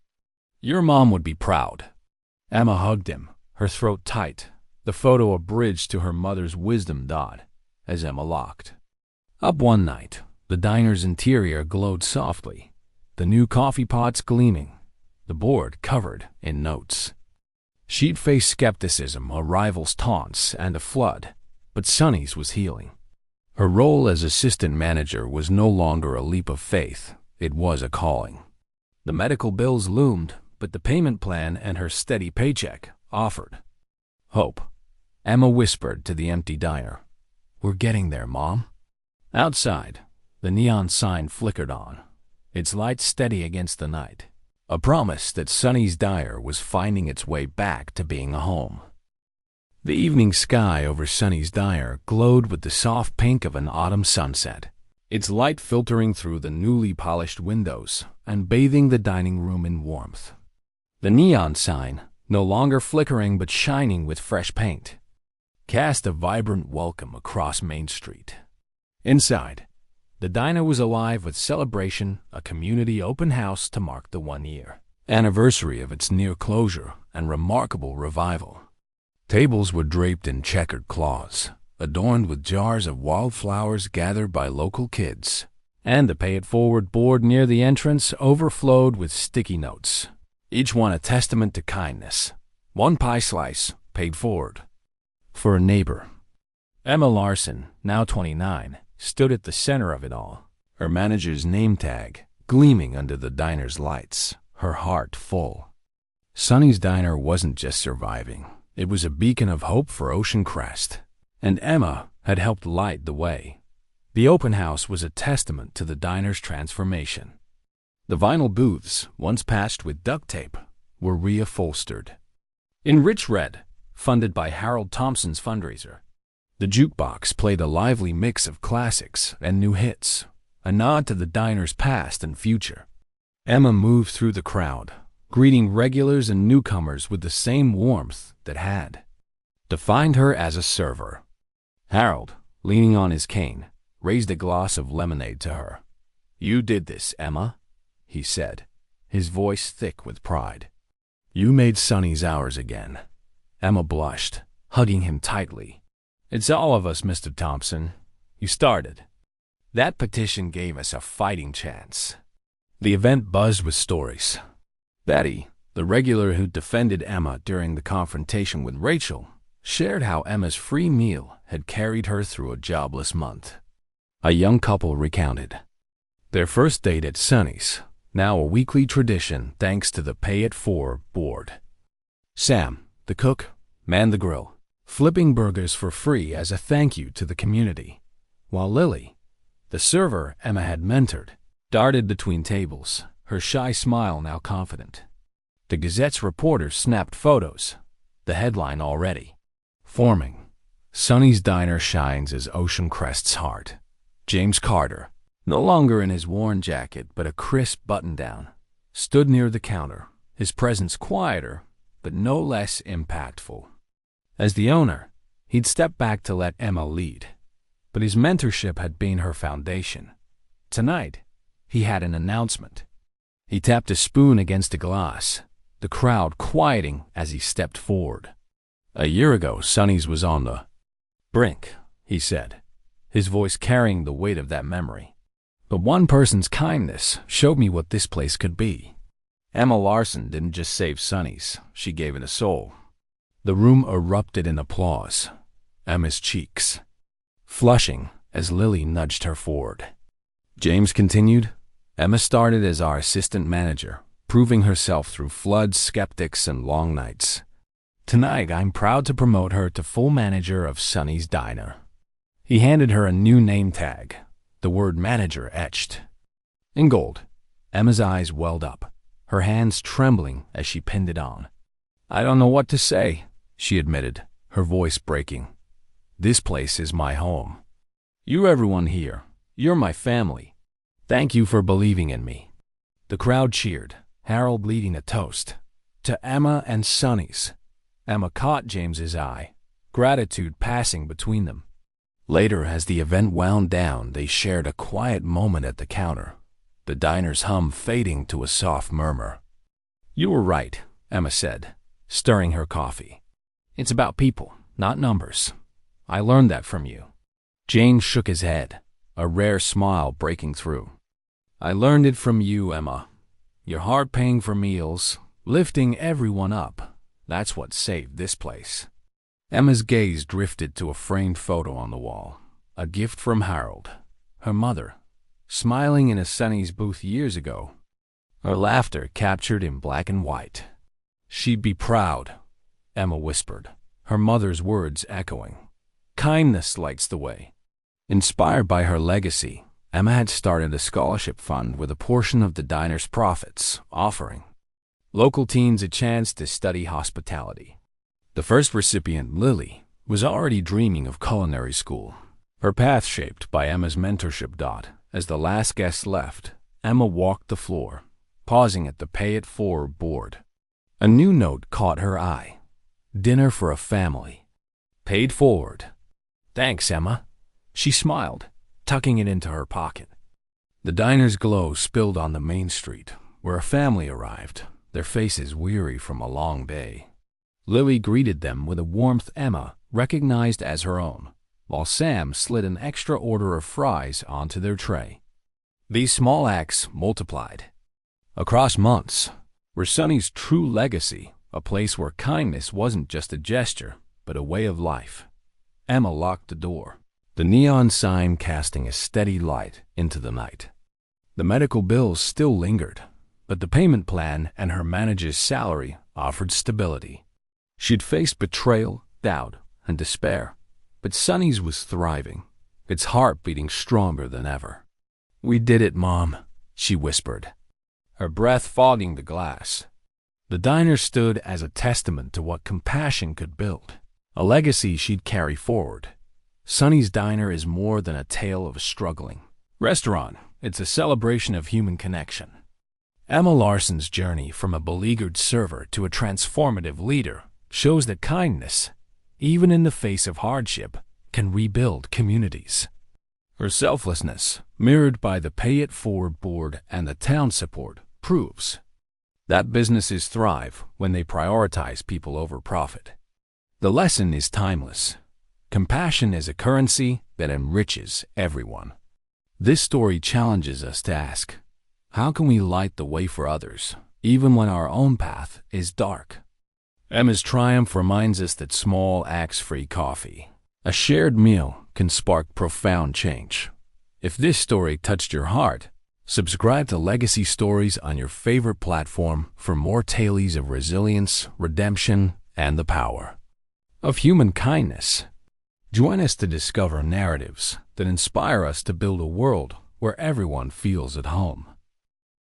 "Your mom would be proud." Emma hugged him, her throat tight, the photo a bridge to her mother's wisdom dot, as Emma locked up one night. The diner's interior glowed softly, the new coffee pots gleaming, the board covered in notes. She'd faced skepticism, a rival's taunts, and a flood, but Sonny's was healing. Her role as assistant manager was no longer a leap of faith, it was a calling. The medical bills loomed, but the payment plan and her steady paycheck offered hope. Emma whispered to the empty diner, "We're getting there, Mom." Outside, the neon sign flickered on, its light steady against the night, a promise that Sonny's diner was finding its way back to being a home. The evening sky over Sonny's diner glowed with the soft pink of an autumn sunset, its light filtering through the newly polished windows and bathing the dining room in warmth. The neon sign, no longer flickering but shining with fresh paint, cast a vibrant welcome across Main Street. Inside, the diner was alive with celebration, a community open house to mark the 1-year anniversary of its near closure and remarkable revival. Tables were draped in checkered cloths, adorned with jars of wildflowers gathered by local kids, and the pay-it-forward board near the entrance overflowed with sticky notes, each one a testament to kindness. One pie slice, paid forward. For a neighbor. Emma Larson, now 29, stood at the center of it all, her manager's name tag gleaming under the diner's lights, her heart full. Sonny's diner wasn't just surviving. It was a beacon of hope for Ocean Crest, and Emma had helped light the way. The open house was a testament to the diner's transformation. The vinyl booths, once patched with duct tape, were reupholstered. In rich red, funded by Harold Thompson's fundraiser, the jukebox played a lively mix of classics and new hits, a nod to the diner's past and future. Emma moved through the crowd, greeting regulars and newcomers with the same warmth that had defined her as a server. Harold, leaning on his cane, raised a glass of lemonade to her. "You did this, Emma," he said, his voice thick with pride. "You made Sonny's ours again." Emma blushed, hugging him tightly. "It's all of us, Mr. Thompson. You started. That petition gave us a fighting chance." The event buzzed with stories. Betty, the regular who defended Emma during the confrontation with Rachel, shared how Emma's free meal had carried her through a jobless month. A young couple recounted their first date at Sonny's, now a weekly tradition thanks to the pay-it-forward board. Sam, the cook, manned the grill, flipping burgers for free as a thank you to the community, while Lily, the server Emma had mentored, darted between tables, her shy smile now confident. The Gazette's reporters snapped photos, the headline already forming, "Sonny's Diner shines as Ocean Crest's heart." James Carter, no longer in his worn jacket but a crisp button-down, stood near the counter, his presence quieter but no less impactful. As the owner, he'd stepped back to let Emma lead, but his mentorship had been her foundation. Tonight, he had an announcement. He tapped a spoon against a glass, the crowd quieting as he stepped forward. "A year ago, Sonny's was on the brink," he said, his voice carrying the weight of that memory. "But one person's kindness showed me what this place could be." Emma Larson didn't just save Sonny's, she gave it a soul. The room erupted in applause, Emma's cheeks flushing as Lily nudged her forward. James continued, "Emma started as our assistant manager, proving herself through floods, skeptics, and long nights. Tonight, I'm proud to promote her to full manager of Sonny's Diner." He handed her a new name tag, the word manager etched in gold. Emma's eyes welled up, her hands trembling as she pinned it on. "I don't know what to say," she admitted, her voice breaking. "This place is my home. You everyone here, you're my family. Thank you for believing in me." The crowd cheered, Harold leading a toast to Emma and Sonny's. Emma caught James's eye, gratitude passing between them. Later, as the event wound down, they shared a quiet moment at the counter, the diner's hum fading to a soft murmur. "You were right," Emma said, stirring her coffee. "It's about people, not numbers. I learned that from you." James shook his head, a rare smile breaking through. "I learned it from you, Emma. Your hard paying for meals, lifting everyone up. That's what saved this place." Emma's gaze drifted to a framed photo on the wall, a gift from Harold, her mother, smiling in a Sonny's booth years ago. her laughter captured in black and white. "She'd be proud," Emma whispered, her mother's words echoing. "Kindness lights the way." Inspired by her legacy, Emma had started a scholarship fund with a portion of the diner's profits, offering local teens a chance to study hospitality. The first recipient, Lily, was already dreaming of culinary school, her path shaped by Emma's mentorship. As the last guest left, Emma walked the floor, pausing at the pay-it-forward board. A new note caught her eye. "Dinner for a family. Paid forward." "Thanks, Emma." She smiled, tucking it into her pocket. The diner's glow spilled on the main street, where a family arrived, their faces weary from a long day. Lily greeted them with a warmth Emma recognized as her own, while Sam slid an extra order of fries onto their tray. These small acts multiplied across months, were Sonny's true legacy, a place where kindness wasn't just a gesture, but a way of life. Emma locked the door, the neon sign casting a steady light into the night. The medical bills still lingered, but the payment plan and her manager's salary offered stability. She'd faced betrayal, doubt, and despair, but Sonny's was thriving, its heart beating stronger than ever. "We did it, Mom," she whispered, her breath fogging the glass. The diner stood as a testament to what compassion could build, a legacy she'd carry forward. Sonny's Diner is more than a tale of a struggling restaurant. It's a celebration of human connection. Emma Larson's journey from a beleaguered server to a transformative leader shows that kindness, even in the face of hardship, can rebuild communities. Her selflessness, mirrored by the pay-it-forward board and the town support, proves that businesses thrive when they prioritize people over profit. The lesson is timeless. Compassion is a currency that enriches everyone. This story challenges us to ask, how can we light the way for others, even when our own path is dark? Emma's triumph reminds us that small acts-free coffee, a shared meal, can spark profound change. If this story touched your heart, subscribe to Legacy Stories on your favorite platform for more tales of resilience, redemption, and the power of human kindness. Join us to discover narratives that inspire us to build a world where everyone feels at home.